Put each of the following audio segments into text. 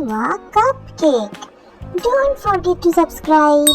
lava cupcake. Don't forget to subscribe.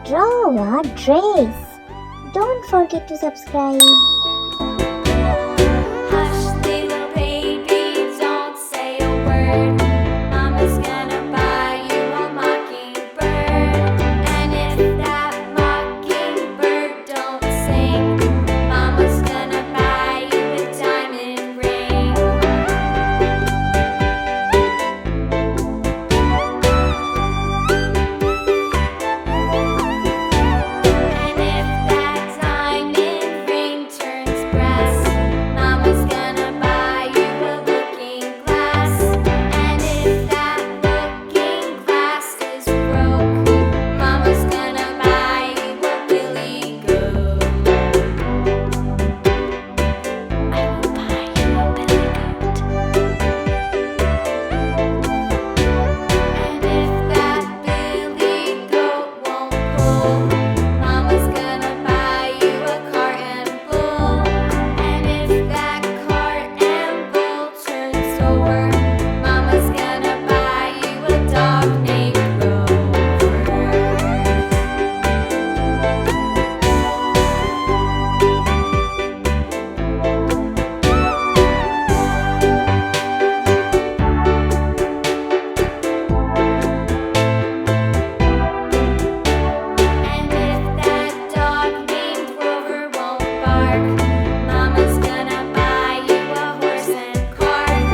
draw a dress. Don't forget to subscribe. Hush, little baby, don't say a word. Mama's gonna buy you a mockingbird. And if that mockingbird don't sing, Mama's gonna buy you a diamond ring. And if that diamond ring turns brass, Mama's gonna buy you a looking glass. And if that looking glass is broke, Mama's gonna buy you a billy goat. I will buy you a billy goat. And if that billy goat won't pull, Mama's gonna buy you a cart and bull. And if that cart and bull turns over, Mama's gonna buy you a dog named Rover. And if that dog named Rover won't bark, Mama's gonna buy you a horse and cart.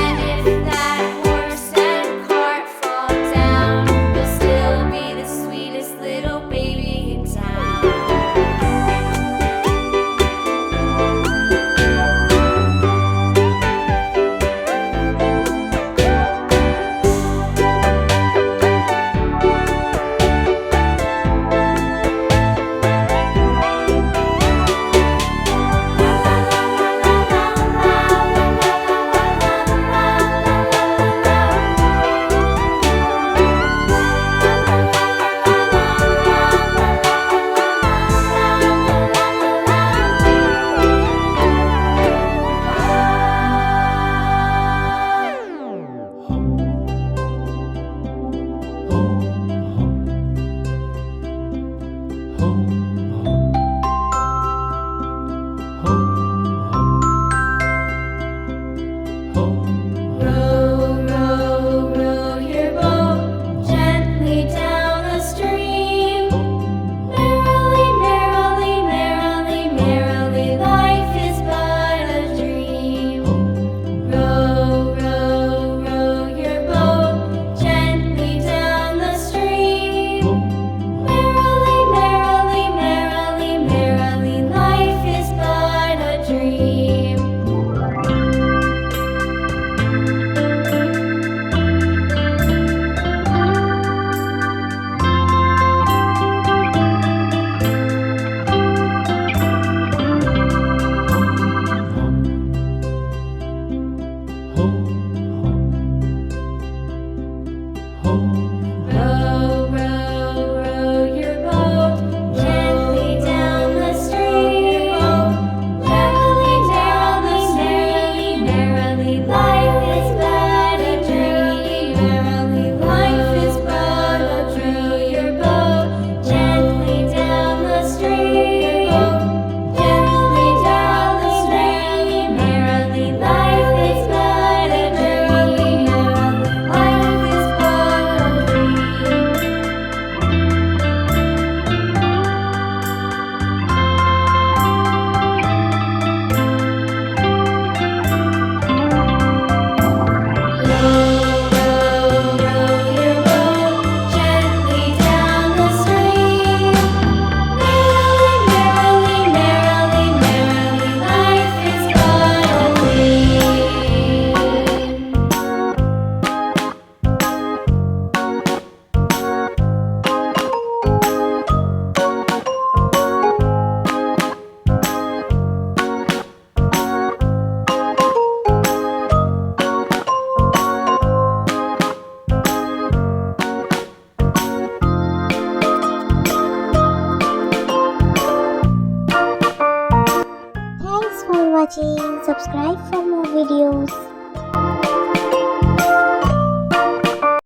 And if that horse and cart fall down, you'll still be the sweetest little baby in town. Row, row, row your boat gently down the stream. Merrily, merrily, merrily, merrily, life is but a dream. Row, row, row your boat gently down the stream. Merrily, merrily, merrily, merrily, life is but a dream. Row, row, row your boat gently down the stream. Merrily, merrily, merrily, merrily, life is but a dream. Merrily, life is but a dream. Your boat gently down the stream. Gently down the stream. Merrily, life is but a dream. Merrily, life is but a dream. Row, row, row your boat gently down the stream. Merrily, merrily, merrily, merrily, life is but a Thanks for watching. Subscribe for more videos.